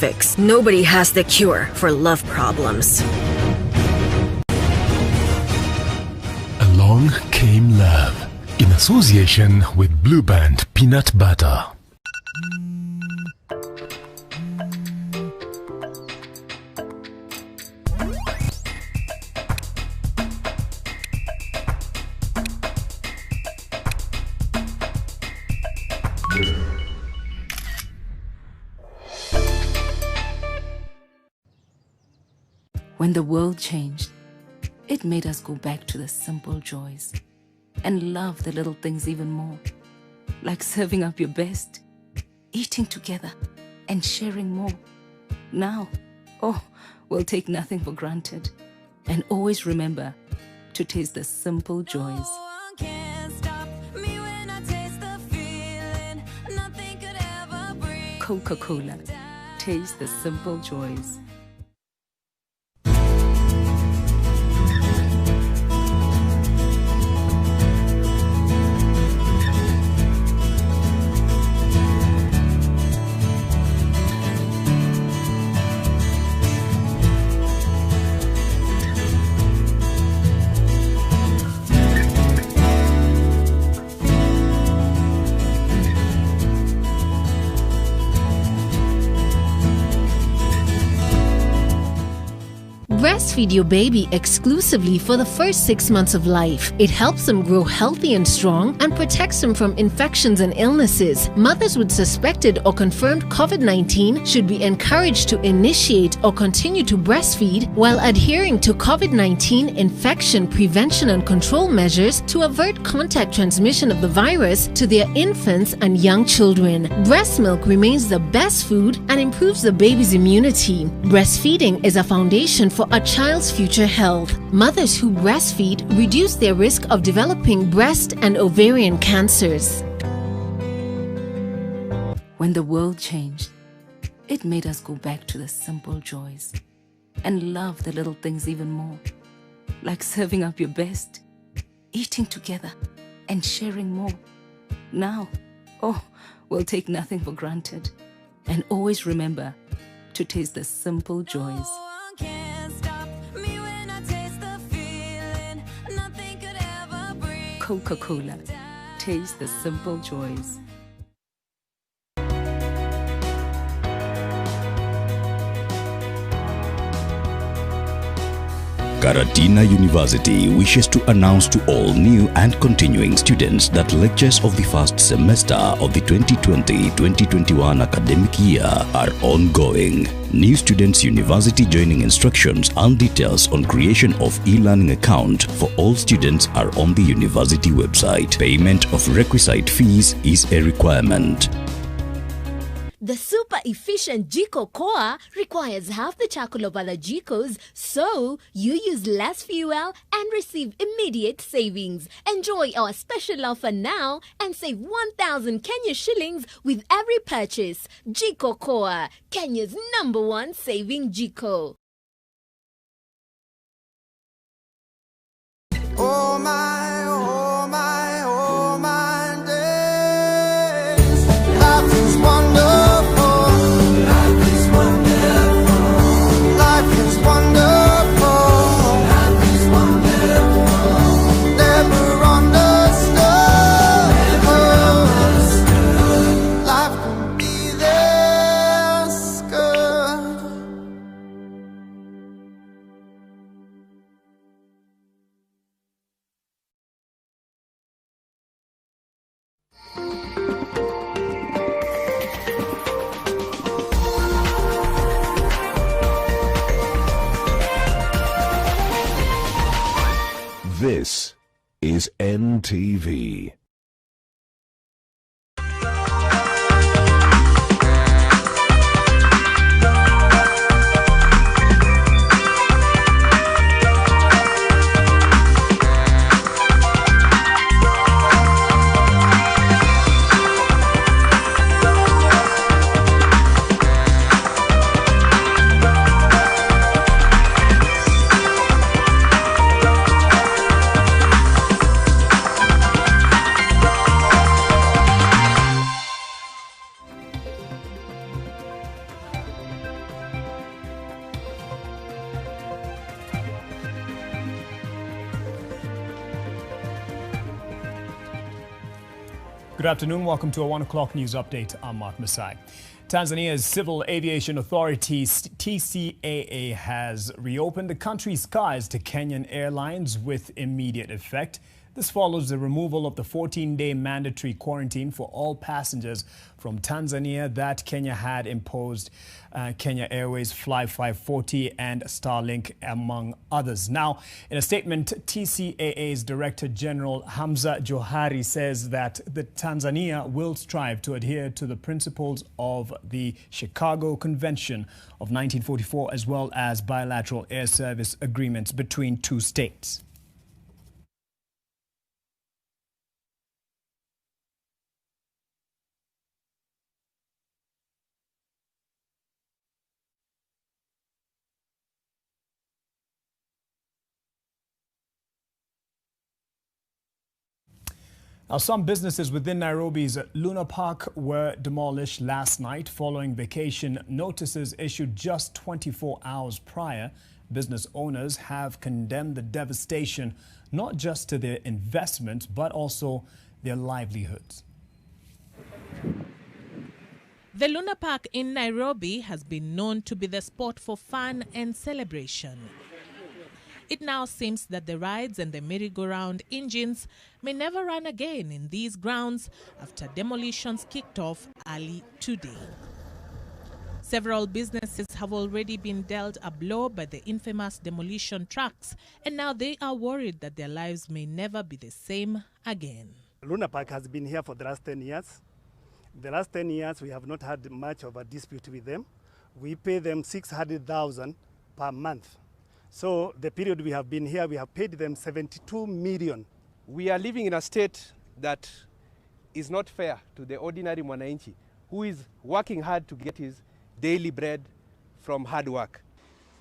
fix. Nobody has the cure for love problems. Along Came Love, in association with Blue Band Peanut Butter. When the world changed, it made us go back to the simple joys and love the little things even more, like serving up your best, eating together, and sharing more. Now, we'll take nothing for granted and always remember to taste the simple joys. Coca-Cola, taste the simple joys. Breastfeed your baby exclusively for the first 6 months of life. It helps them grow healthy and strong and protects them from infections and illnesses. Mothers with suspected or confirmed COVID-19 should be encouraged to initiate or continue to breastfeed while adhering to COVID-19 infection prevention and control measures to avert contact transmission of the virus to their infants and young children. Breast milk remains the best food and improves the baby's immunity. Breastfeeding is a foundation for a child's future health. Mothers who breastfeed reduce their risk of developing breast and ovarian cancers. When the world changed, it made us go back to the simple joys and love the little things even more, like serving up your best, eating together, and sharing more. Now, we'll take nothing for granted and always remember to taste the simple joys. Coca-Cola, taste the simple joys. Karatina University wishes to announce to all new and continuing students that lectures of the first semester of the 2020-2021 academic year are ongoing. New students' university joining instructions and details on creation of e-learning account for all students are on the university website. Payment of requisite fees is a requirement. The super efficient Jiko Core requires half the charcoal of other Jikos, so you use less fuel and receive immediate savings. Enjoy our special offer now and save 1,000 Kenya shillings with every purchase. Jiko Core, Kenya's #1 saving Jiko. Oh my, oh my, oh my days. Life is wonderful. Life is wonderful. Life is wonderful. Life is wonderful. Never understood. Never understood. Life can be this good. This is NTV. Good afternoon. Welcome to a 1 o'clock news update. I'm Mark Masai. Tanzania's Civil Aviation Authority, TCAA, has reopened the country's skies to Kenyan Airlines with immediate effect. This follows the removal of the 14-day mandatory quarantine for all passengers from Tanzania that Kenya had imposed. Kenya Airways, Fly 540 and Starlink, among others. Now, in a statement, TCAA's Director General Hamza Johari says that Tanzania will strive to adhere to the principles of the Chicago Convention of 1944 as well as bilateral air service agreements between two states. Now, some businesses within Nairobi's Luna Park were demolished last night following vacation notices issued just 24 hours prior. Business owners have condemned the devastation not just to their investments but also their livelihoods. The Luna Park in Nairobi has been known to be the spot for fun and celebration. It now seems that the rides and the merry-go-round engines may never run again in these grounds after demolitions kicked off early today. Several businesses have already been dealt a blow by the infamous demolition trucks, and now they are worried that their lives may never be the same again. Luna Park has been here for the last 10 years. The last 10 years, we have not had much of a dispute with them. We pay them 600,000 per month. So the period we have been here, we have paid them 72 million. We are living in a state that is not fair to the ordinary mwananchi who is working hard to get his daily bread from hard work.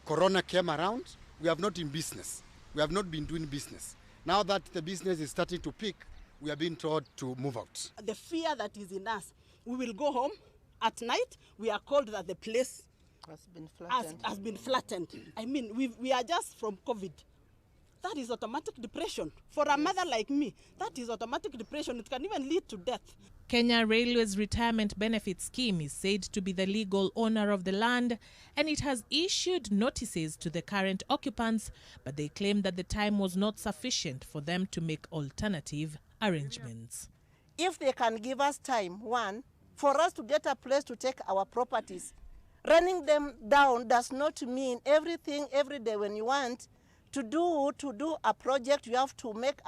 Corona came around, we have not in business. We have not been doing business. Now that the business is starting to pick, we are being told to move out. The fear that is in us, we will go home at night, we are called that the place has been flattened. I mean, we are just from COVID. That is automatic depression. For a mother like me, that is automatic depression. It can even lead to death. Kenya Railways Retirement Benefit Scheme is said to be the legal owner of the land, and it has issued notices to the current occupants, but they claim that the time was not sufficient for them to make alternative arrangements. If they can give us time, one, for us to get a place to take our properties, running them down does not mean everything every day. When you want to do a project, you have to make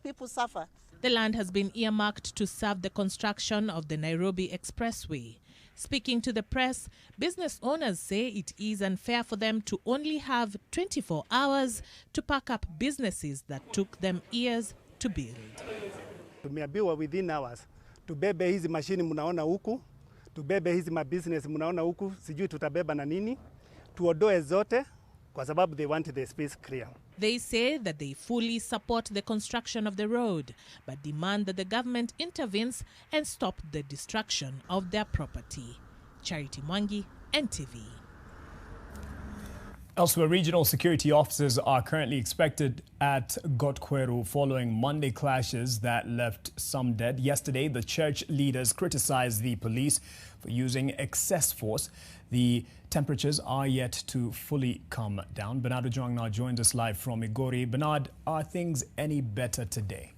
people suffer. The land has been earmarked to serve the construction of the Nairobi Expressway. Speaking to the press, business owners say it is unfair for them to only have 24 hours to pack up businesses that took them years to build. Tumeambiwa within hours tubebe hizi mashini mnaona huku, tubebe hizi mabusiness mnaona huku, sijui tutabeba na nini, tuodoe zote kwa sababu they want the space clear. They say that they fully support the construction of the road, but demand that the government intervenes and stop the destruction of their property. Charity Mwangi, NTV. Elsewhere, regional security officers are currently expected at Gotkweru following Monday clashes that left some dead. Yesterday, the church leaders criticized the police for using excess force. The temperatures are yet to fully come down. Bernardo Jong now joins us live from Migori. Bernard, are things any better today?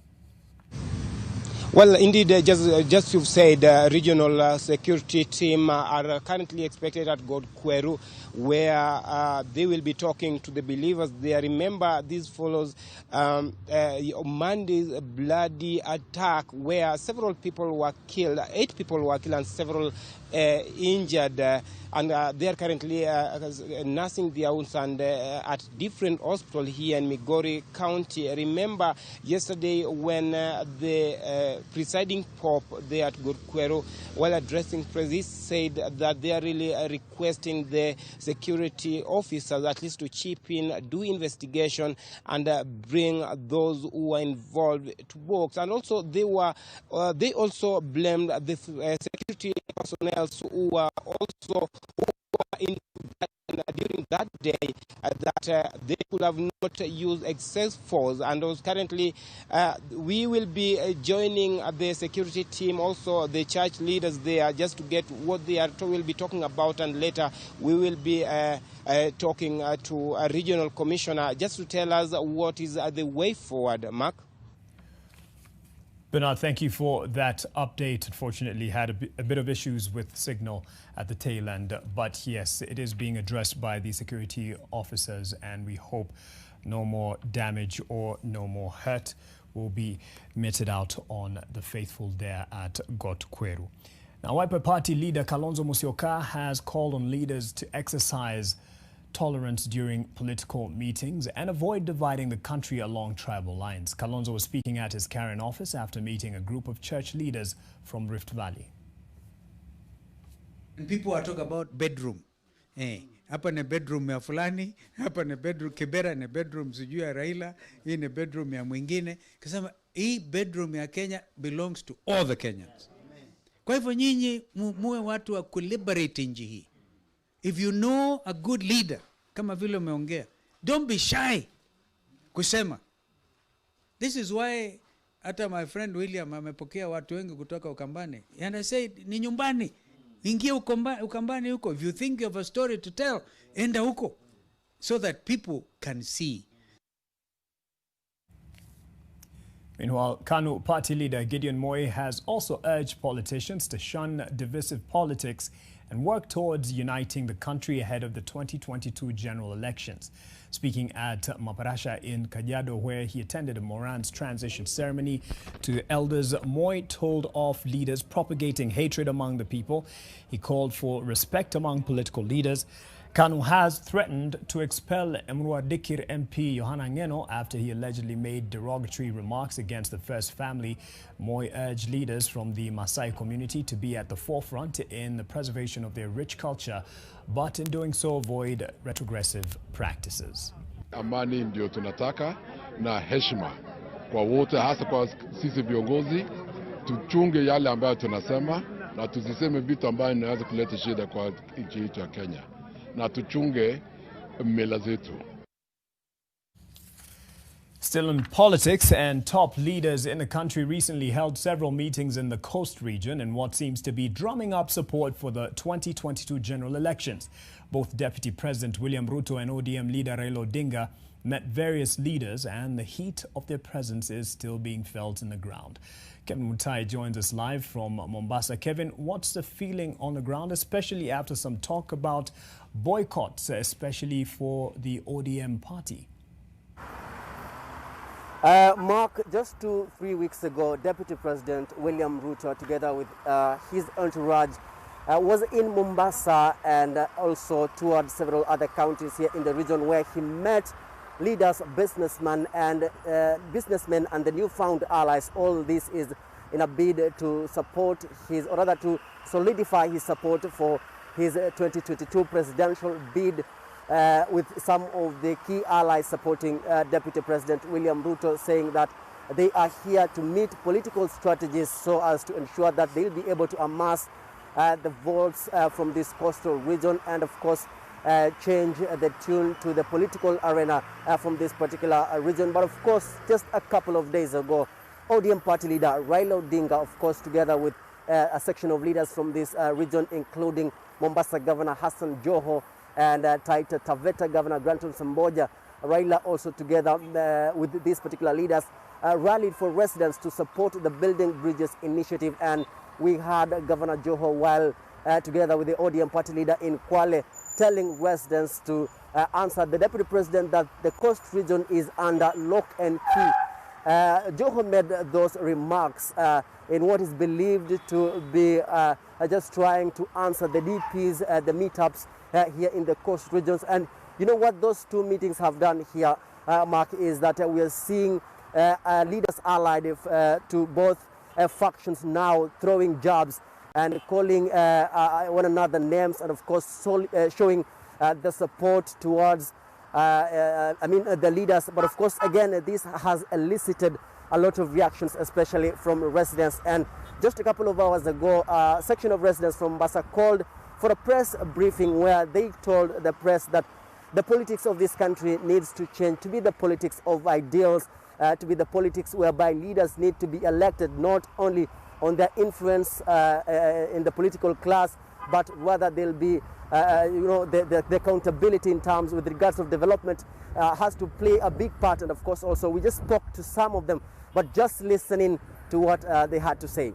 Well, indeed, just you've said, regional security team are currently expected at Gotkweru, where they will be talking to the believers there. Remember, this follows Monday's bloody attack where several people were killed, 8 people were killed and several injured. And they are currently nursing their wounds and at different hospitals here in Migori County. Remember, yesterday when the presiding pope there at Gotkweru, while addressing press, he said that they are really requesting the security officers at least to chip in, do investigation, and bring those who are involved to books. And also they also blamed the security personnel who were also during that day that they could have not used excess force. And currently, we will be joining the security team, also the church leaders there, just to get what they will be talking about. And later, we will be talking to a regional commissioner just to tell us what is the way forward. Mark? Bernard, thank you for that update. Unfortunately, had a bit of issues with signal at the tail end. But yes, it is being addressed by the security officers, and we hope no more damage or no more hurt will be meted out on the faithful there at Got Kweru. Now, Wiper Party leader Kalonzo Musyoka has called on leaders to exercise tolerance during political meetings and avoid dividing the country along tribal lines. Kalonzo was speaking at his Karen office after meeting a group of church leaders from Rift Valley. And people are talking about bedroom. Hapa ni bedroom ya fulani, hapa ni bedroom, Kibera ni bedroom sijui ya Raila, hii ni bedroom ya mwingine. Kasema hii bedroom ya Kenya belongs to all the Kenyans. Kwa hivyo nyinyi muwe watu wa kuliberate nchi hii. If you know a good leader, kama vile umeongea, don't be shy kusema. This is why hata my friend William amepokea watu wengi kutoka Ukambani. And I said, ni nyumbani. Ingia Ukambani huko. If you think you have a story to tell, enda huko. So that people can see. Meanwhile, KANU party leader Gideon Moi has also urged politicians to shun divisive politics and work towards uniting the country ahead of the 2022 general elections. Speaking at Maparasha in Kajiado, where he attended a Moran's transition ceremony to elders, Moi told off leaders propagating hatred among the people. He called for respect among political leaders. KANU has threatened to expel Emrua Dikir MP Yohana Ngeno after he allegedly made derogatory remarks against the First Family. Moi urged leaders from the Masai community to be at the forefront in the preservation of their rich culture, but in doing so avoid retrogressive practices. Amani ndio tunataka na heshima kwa wote, hasa kwa sisi viongozi. Tuchunge yale ambayo tunasema na tusiseme vitu ambayo inaweza kuleta shida kwa nchi yetu ya Kenya. Na tuchunge mila zetu. Still in politics, and top leaders in the country recently held several meetings in the coast region in what seems to be drumming up support for the 2022 general elections. Both Deputy President William Ruto and ODM leader Raila Odinga met various leaders, and the heat of their presence is still being felt in the ground. Kevin Mutai joins us live from Mombasa. Kevin, what's the feeling on the ground, especially after some talk about boycotts, especially for the ODM party? Mark, just 2-3 weeks ago, Deputy President William Ruto, together with his entourage, was in Mombasa and also toured several other counties here in the region, where he met leaders, businessmen and the newfound allies. All this is in a bid to support his, or rather to solidify his support for his 2022 presidential bid, with some of the key allies supporting Deputy President William Ruto, saying that they are here to meet political strategies so as to ensure that they'll be able to amass the votes from this coastal region and, of course, change the tune to the political arena from this particular region. But of course, just a couple of days ago, ODM party leader Raila Odinga, of course, together with a section of leaders from this region, including Mombasa Governor Hassan Joho and Taita Taveta Governor Granton Samboja, Raila also together with these particular leaders rallied for residents to support the Building Bridges initiative. And we had Governor Joho, while together with the ODM party leader in Kwale, telling residents to answer the Deputy President that the coast region is under lock and key. Joho made those remarks in what is believed to be just trying to answer the DPs, the meetups here in the coast regions. And you know what those two meetings have done here, Mark, is that we are seeing leaders allied to both factions now throwing jabs and calling one another names, and of course showing the support towards the leaders. But of course, again, this has elicited a lot of reactions, especially from residents. And just a couple of hours ago, a section of residents from Mombasa called for a press briefing where they told the press that the politics of this country needs to change to be the politics of ideals, to be the politics whereby leaders need to be elected not only on their influence in the political class, but rather they'll be, the accountability in terms with regards of development has to play a big part. And of course also we just spoke to some of them, but just listening to what they had to say.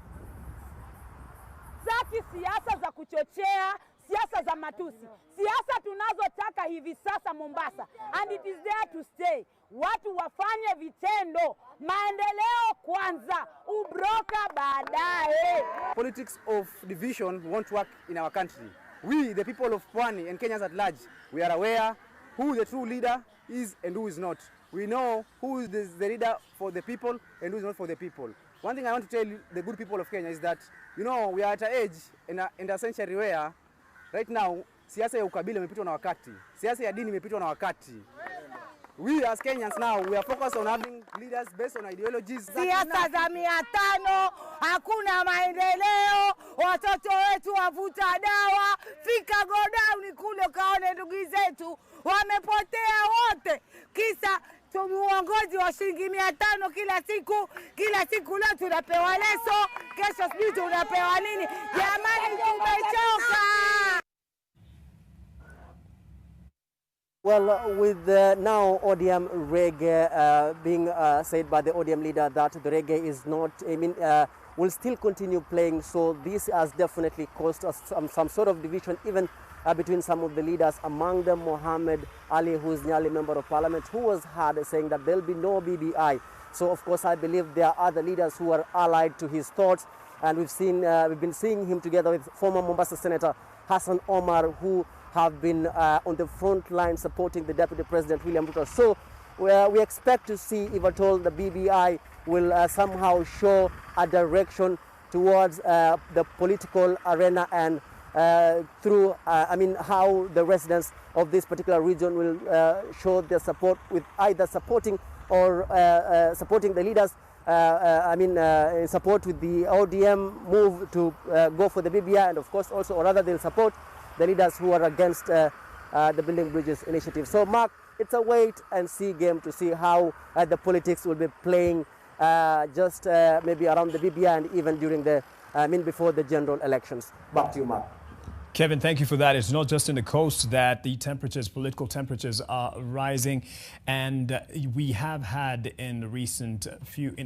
Zaki siasa za kuchochea, siasa za matusi, siasa tunazotaka hivi sasa Mombasa, and it is there to stay. Watu wafanye vitendo, maendeleo kwanza, ubroka baadaye. Politics of division won't work in our country. We, the people of Pwani and Kenyans at large, we are aware who the true leader is and who is not. We know who is the leader for the people and who is not for the people. One thing I want to tell the good people of Kenya is that, we are at an age in a century where right now siasa ya ukabila imepitwa na wakati, siasa ya dini imepitwa na wakati. We as Kenyans now, we are focused on having leaders based on ideologies. Siasa za 500, hakuna maendeleo, watoto wetu wavuta dawa, fika godown kule kaone ndugu zetu wamepotea wote. Kisa uongozi wa shilingi 500 kila siku leo tunapewa leso, kesho sijui tunapewa nini. Jamani tumechoka. Well, with now ODM reggae being said by the ODM leader that the reggae is not, will still continue playing, so this has definitely caused us some sort of division even between some of the leaders, among them Mohammed Ali, who is nearly member of parliament, who was heard saying that there will be no BBI. So of course I believe there are other leaders who are allied to his thoughts, and we've been seeing him together with former Mombasa Senator Hassan Omar, who have been on the front line supporting the Deputy President William Ruto. So we expect to see, if at all, the BBI will somehow show a direction towards the political arena, and through, how the residents of this particular region will show their support with either supporting or supporting the leaders, in support with the ODM move to go for the BBI, and of course also, or rather they'll support the leaders who are against the Building Bridges initiative. So Mark, it's a wait and see game to see how the politics will be playing just maybe around the BBI and even during the, before the general elections. Back to you, Mark. Kevin, thank you for that. It's not just in the coast that the temperatures, political temperatures are rising. And we have had in the recent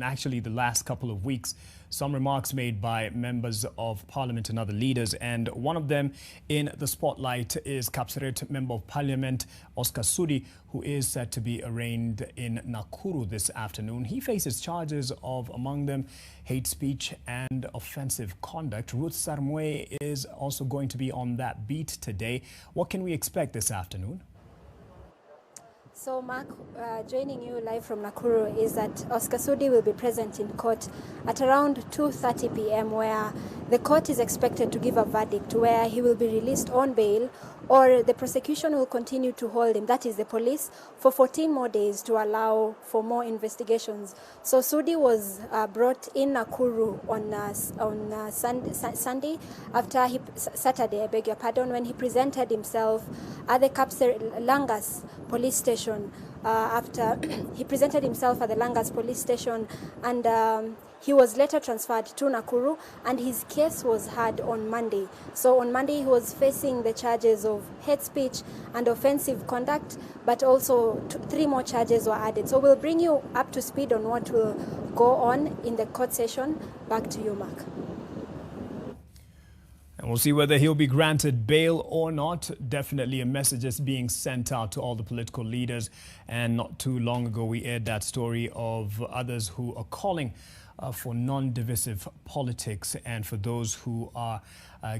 actually the last couple of weeks, some remarks made by members of parliament and other leaders. And one of them in the spotlight is Kapseret Member of Parliament, Oscar Sudi, who is set to be arraigned in Nakuru this afternoon. He faces charges of, among them, hate speech and offensive conduct. Ruth Sarmwe is also going to be on that beat today. What can we expect this afternoon? So, Mark, joining you live from Nakuru is that Oscar Sudi will be present in court at around 2:30 p.m. where the court is expected to give a verdict where he will be released on bail, or the prosecution will continue to hold him, that is the police, for 14 more days to allow for more investigations. So Sudi was brought in Nakuru on Sunday, Saturday, I beg your pardon, when he presented himself at the Langas police station. After he presented himself at the Langas police station, and he was later transferred to Nakuru, and his case was heard on Monday. So on Monday he was facing the charges of hate speech and offensive conduct, but also 3 more charges were added. So we'll bring you up to speed on what will go on in the court session. Back to you, Mark. And we'll see whether he'll be granted bail or not. Definitely a message is being sent out to all the political leaders. And not too long ago, we aired that story of others who are calling for non-divisive politics, and for those who are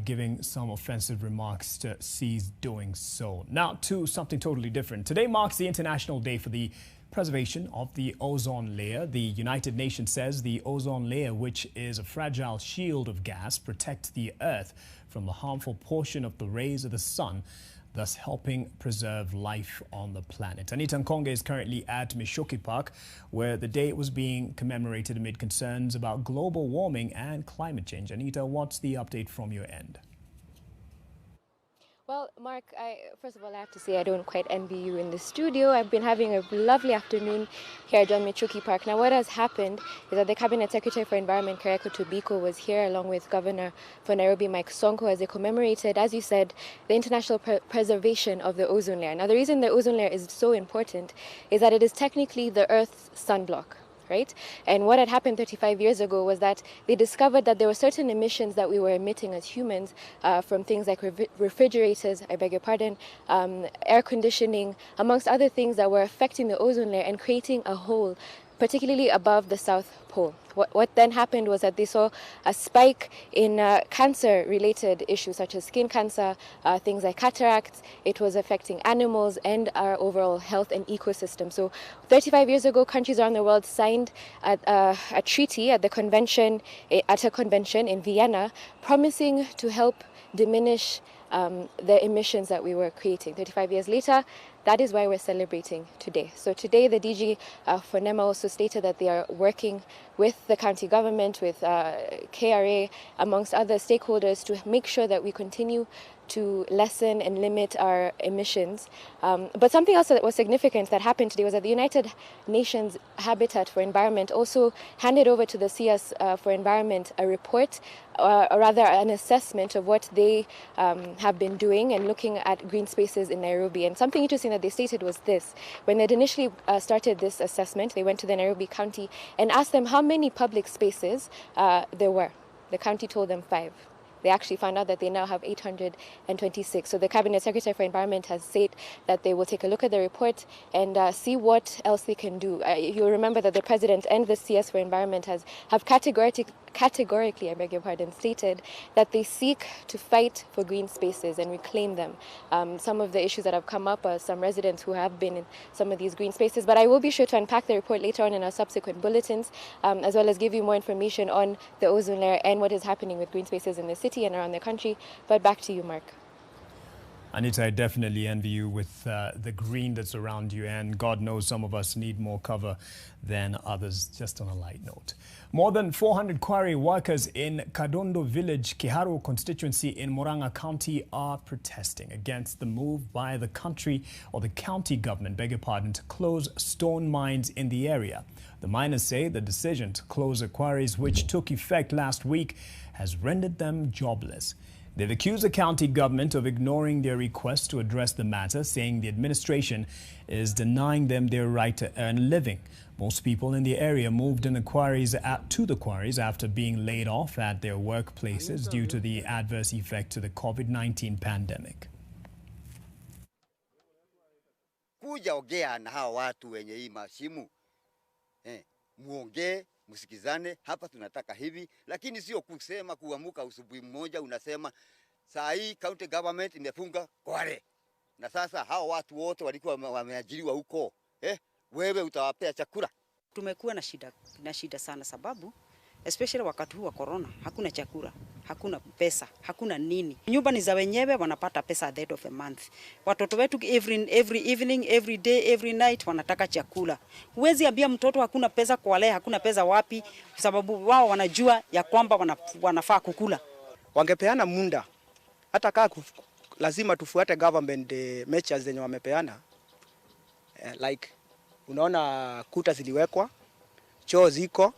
giving some offensive remarks to cease doing so. Now to something totally different. Today marks the International Day for the Preservation of the Ozone Layer. The United Nations says the ozone layer, which is a fragile shield of gas, protects the Earth from the harmful portion of the rays of the sun, thus helping preserve life on the planet. Anita Nkonge is currently at Mishoki Park, where the day was being commemorated amid concerns about global warming and climate change. Anita, what's the update from your end? Well, Mark, first of all, I have to say I don't quite envy you in the studio. I've been having a lovely afternoon here at John Michuki Park. Now, what has happened is that the Cabinet Secretary for Environment, Keriako Tobiko, was here along with Governor for Nairobi, Mike Sonko, as they commemorated, as you said, the international preservation of the ozone layer. Now, the reason the ozone layer is so important is that it is technically the Earth's sunblock. Right? And what had happened 35 years ago was that they discovered that there were certain emissions that we were emitting as humans from things like refrigerators, I beg your pardon, air conditioning, amongst other things that were affecting the ozone layer and creating a hole, particularly above the South Pole. What then happened was that they saw a spike in cancer-related issues such as skin cancer, things like cataracts. It was affecting animals and our overall health and ecosystem. So 35 years ago, countries around the world signed a treaty at a convention in Vienna, promising to help diminish the emissions that we were creating. 35 years later, that is why we're celebrating today. So today, the DG for NEMA also stated that they are working with the county government, with KRA, amongst other stakeholders, to make sure that we continue to lessen and limit our emissions. But something else that was significant that happened today was that the United Nations Habitat for Environment also handed over to the CS for Environment a report, or rather an assessment of what they have been doing and looking at green spaces in Nairobi. And something interesting that they stated was this. When they initially started this assessment, they went to the Nairobi County and asked them how many public spaces there were. The county told them 5. They actually found out that they now have 826. So the Cabinet Secretary for Environment has said that they will take a look at the report and see what else they can do. You'll remember that the President and the CS for Environment have categorically, I beg your pardon, stated that they seek to fight for green spaces and reclaim them. Some of the issues that have come up are some residents who have been in some of these green spaces, but I will be sure to unpack the report later on in our subsequent bulletins, as well as give you more information on the ozone layer and what is happening with green spaces in the city and around the country. But back to you, Mark. Anita, I definitely envy you with the green that's around you, and God knows some of us need more cover than others. Just on a light note, more than 400 quarry workers in Kadondo Village, Kiharu constituency in Murang'a County are protesting against the move by the county government, beg your pardon, to close stone mines in the area. The miners say the decision to close the quarries, which took effect last week, has rendered them jobless. They've accused the county government of ignoring their request to address the matter, saying the administration is denying them their right to earn a living. Most people in the area moved in the quarries to the quarries after being laid off at their workplaces due to the adverse effect to the COVID-19 pandemic. Kuja ongea na hawa watu wenye hii masimu. Muongee, msikizane, hapa tunataka hivi, lakini sio kusema kuamuka usubuhi mmoja unasema saa hii county government imefunga kware. Na sasa hao watu wote walikuwa wameajiriwa huko, wewe utawapea chakula. Tumekuwa na shida sana sababu especially wakati huu wa corona, hakuna chakula, hakuna pesa, hakuna nini. Nyumba ni za wenyewe, wanapata pesa at the end of the month. Watoto wetu every evening, every day, every night wanataka chakula. Huwezi ambia mtoto hakuna pesa kwa leo, hakuna pesa wapi, kwa sababu wao wanajua ya kwamba wanafaa kukula. Wangepeana muda, hata kaa lazima tufuate government measures zenye wamepeana. Like unaona kuta ziliwekwa, choo ziko,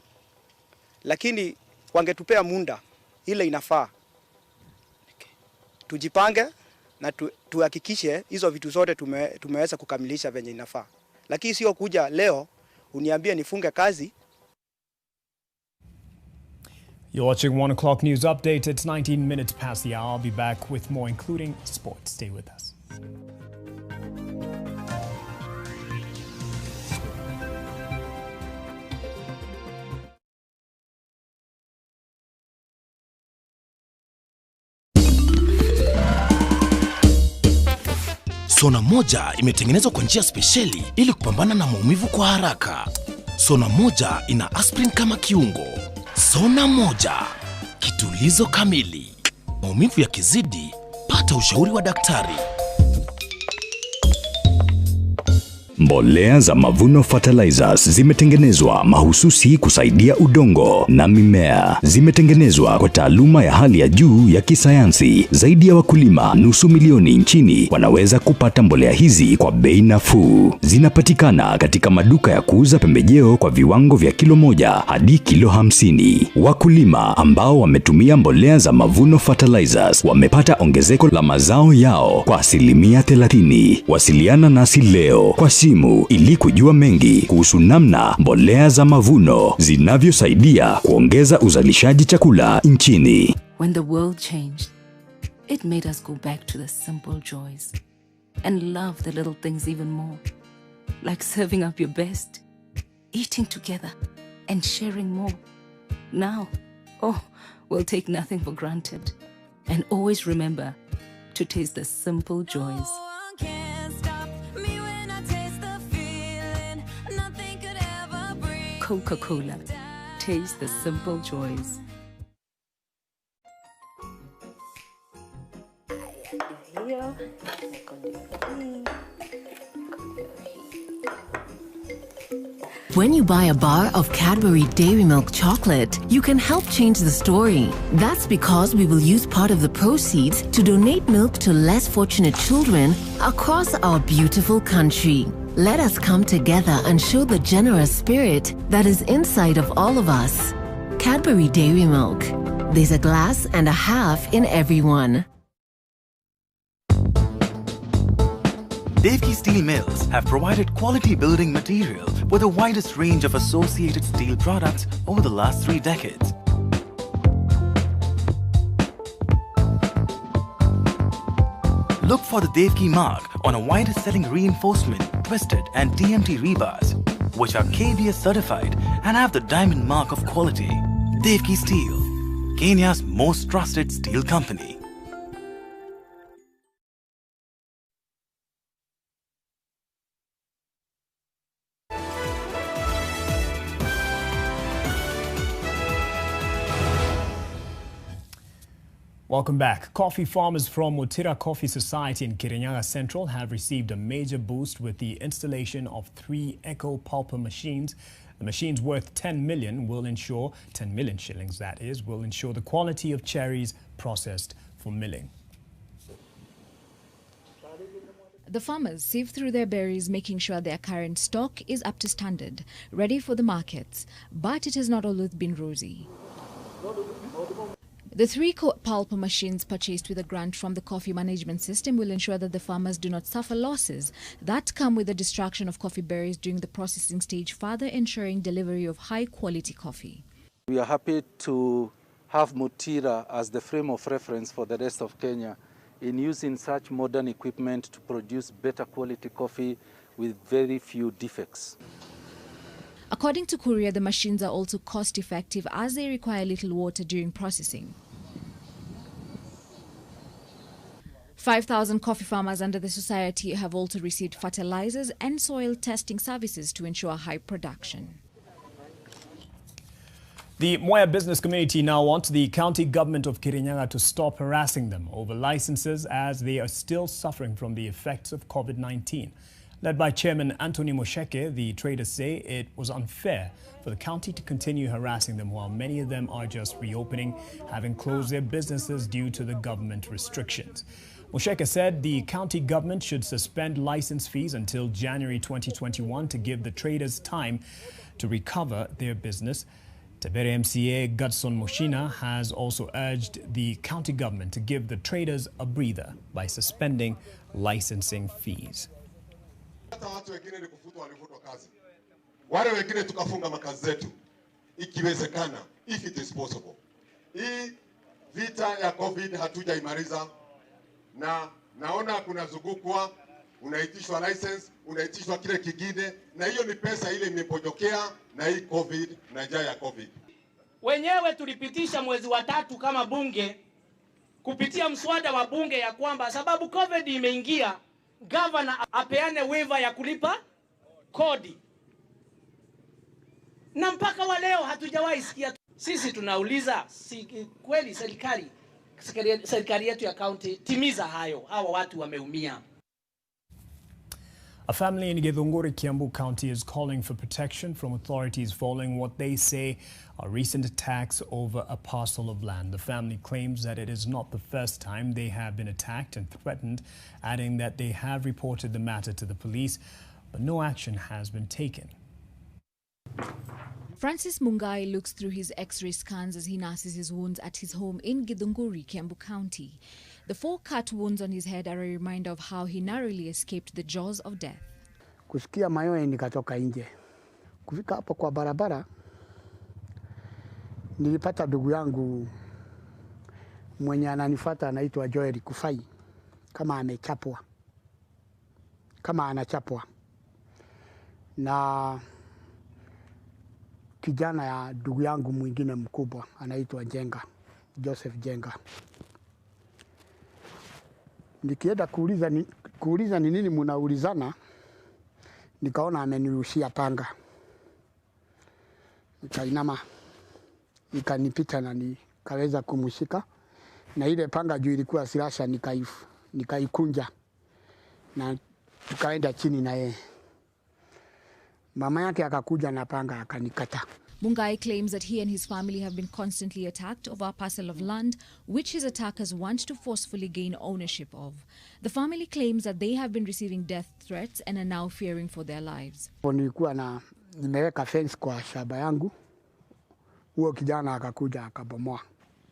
lakini wangetupea muda ile inafaa. Tujipange na tuhakikishe hizo vitu zote tumeweza kukamilisha venye inafaa. Lakini sio kuja leo uniambie nifunge kazi. You're watching 1 o'clock news update. It's 19 minutes past the hour. I'll be back with more, including sports. Stay with us. Sona moja imetengenezwa kwa njia spesheli ili kupambana na maumivu kwa haraka. Sona moja ina aspirin kama kiungo. Sona moja, kitulizo kamili. Maumivu yakizidi, pata ushauri wa daktari. Mbolea za Mavuno Fertilizers zimetengenezwa mahususi kusaidia udongo na mimea. Zimetengenezwa kwa taaluma ya hali ya juu ya kisayansi. Zaidi ya wakulima 500,000 nchini wanaweza kupata mbolea hizi kwa bei nafuu. Zinapatikana katika maduka ya kuuza pembejeo kwa viwango vya kilo 1 hadi kilo 50. Wakulima ambao wametumia mbolea za Mavuno Fertilizers wamepata ongezeko la mazao yao kwa 30%. Wasiliana nasi leo kwa simu ili kujua mengi kuhusu namna mbolea za Mavuno zinavyosaidia kuongeza uzalishaji chakula nchini. When the world changed, it made us go back to the simple joys and love the little things even more. Like serving up your best, eating together, and sharing more. Now, we'll take nothing for granted. And always remember to taste the simple joys. Coca-Cola. Taste the simple joys. When you buy a bar of Cadbury Dairy Milk chocolate, you can help change the story. That's because we will use part of the proceeds to donate milk to less fortunate children across our beautiful country. Let us come together and show the generous spirit that is inside of all of us. Cadbury Dairy Milk. There's a glass and a half in everyone. Devki Steel Mills have provided quality building material with the widest range of associated steel products over the last 3 decades. Look for the Devki mark on a widest selling reinforcement, twisted and TMT rebars, which are KBS certified and have the diamond mark of quality. Devki Steel, Kenya's most trusted steel company. Welcome back. Coffee farmers from Mutira Coffee Society in Kirinyaga Central have received a major boost with the installation of 3 Eco Pulper machines. The machines worth 10 million shillings that is, will ensure the quality of cherries processed for milling. The farmers sieve through their berries, making sure their current stock is up to standard, ready for the markets. But it has not always been rosy. The 3 pulper machines purchased with a grant from the coffee management system will ensure that the farmers do not suffer losses that come with the destruction of coffee berries during the processing stage, further ensuring delivery of high-quality coffee. We are happy to have Mutira as the frame of reference for the rest of Kenya in using such modern equipment to produce better quality coffee with very few defects. According to Courier, the machines are also cost-effective as they require little water during processing. 5,000 coffee farmers under the society have also received fertilizers and soil testing services to ensure high production. The Moya business community now wants the county government of Kirinyaga to stop harassing them over licenses as they are still suffering from the effects of COVID-19. Led by Chairman Anthony Mosheke, the traders say it was unfair for the county to continue harassing them while many of them are just reopening, having closed their businesses due to the government restrictions. Mosheke said the county government should suspend license fees until January 2021 to give the traders time to recover their business. Tabere MCA Godson Moshina has also urged the county government to give the traders a breather by suspending licensing fees. Wale wengine tukafunga makazi zetu ikiwezekana, if it is possible. Hii vita ya COVID hatujaimaliza, na naona kuna zugukwa, unaitishwa license, unaitishwa kile kingine, na hiyo ni pesa ile imepojokea na hii COVID na njaa ya COVID. Wenyewe tulipitisha mwezi wa 3 kama bunge kupitia mswada wa bunge ya kwamba sababu COVID imeingia, governor apeane waiver ya kulipa kodi. Na mpaka wa leo hatujawahi sikia. Sisi tunauliza, kweli serikali yetu ya county timiza hayo, hawa watu wameumia. A family in Githunguri, Kiambu County is calling for protection from authorities following what they say are recent attacks over a parcel of land. The family claims that it is not the first time they have been attacked and threatened, adding that they have reported the matter to the police, but no action has been taken. Francis Mungai looks through his X-ray scans as he nurses his wounds at his home in Githunguri, Kiambu County. The 4 cut wounds on his head are a reminder of how he narrowly escaped the jaws of death. Kusikia mayowe nikatoka nje. Kufika hapo kwa barabara nilipata ndugu yangu mwenye ananifuata anaitwa Joel Kufai kama amechapwa. Kama anachapwa. Na kijana ya ndugu yangu mwingine mkubwa anaitwa Jenga, Joseph Jenga. Nikienda kuuliza ni nini mnaulizana, nikaona amenirushia panga. Nikainama, nikanipita na nikaweza kumshika, na ile panga juu ilikuwa silasha nikaikunja na tukaenda chini na yeye. Mama yake akakuja na panga akanikata. Mungai claims that he and his family have been constantly attacked over a parcel of land which his attackers want to forcefully gain ownership of. The family claims that they have been receiving death threats and are now fearing for their lives. Nilikuwa nimeweka fence kwa shamba yangu. Huo kijana akakuja akabomoa.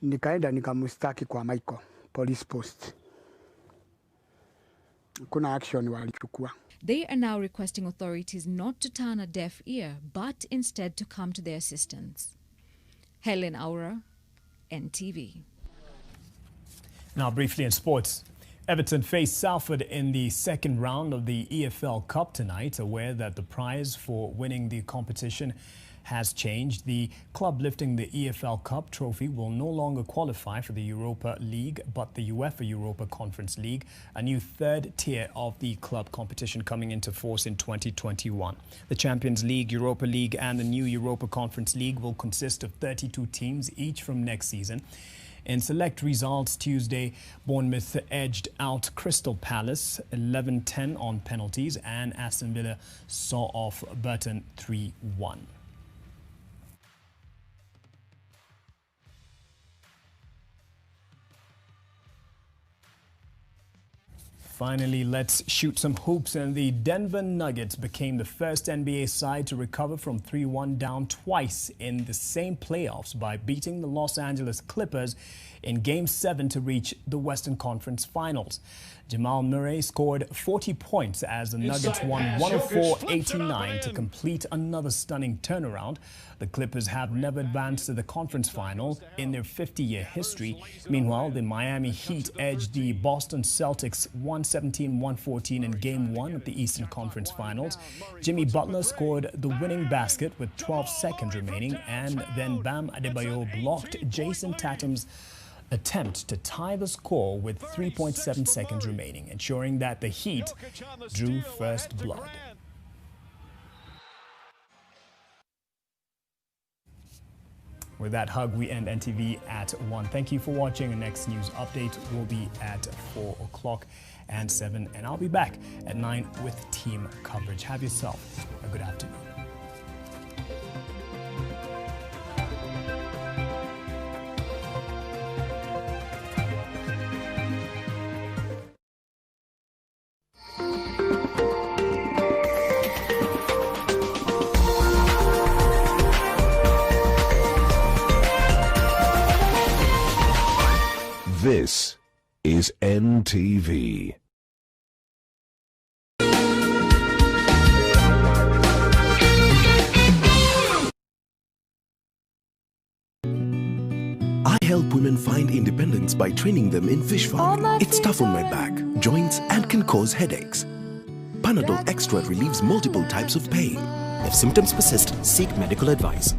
Nikaenda nikamstaki kwa Michael police post. Kuna action walichukua. They are now requesting authorities not to turn a deaf ear, but instead to come to their assistance. Helen Aura, NTV. Now briefly in sports. Everton face Salford in the second round of the EFL Cup tonight, aware that the prize for winning the competition has changed. The club lifting the EFL Cup trophy will no longer qualify for the Europa League, but the UEFA Europa Conference League, a new third tier of the club competition coming into force in 2021. The Champions League, Europa League and the new Europa Conference League will consist of 32 teams, each from next season. In select results Tuesday, Bournemouth edged out Crystal Palace 11-10 on penalties, and Aston Villa saw off Burton 3-1. Finally, let's shoot some hoops. And the Denver Nuggets became the first NBA side to recover from 3-1 down twice in the same playoffs by beating the Los Angeles Clippers in Game 7 to reach the Western Conference Finals. Jamal Murray scored 40 points as the Nuggets won 104-89 to complete another stunning turnaround. The Clippers have never advanced to the conference final in their 50-year history. Meanwhile, the Miami Heat edged the Boston Celtics 117-114 in Game 1 of the Eastern Conference Finals. Jimmy Butler scored the winning basket with 12 seconds remaining, and then Bam Adebayo blocked Jason Tatum's attempt to tie the score with 3.7 seconds remaining, ensuring that the Heat drew first blood. With that hug, we end NTV at 1. Thank you for watching. The next news update will be at 4 o'clock and 7, and I'll be back at 9 with team coverage. Have yourself a good afternoon. This is NTV. I help women find independence by training them in fish farming. It's tough on my back, joints, and can cause headaches. Panadol Extra relieves multiple types of pain. If symptoms persist, seek medical advice.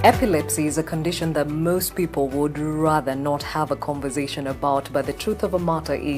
Epilepsy is a condition that most people would rather not have a conversation about, but the truth of the matter is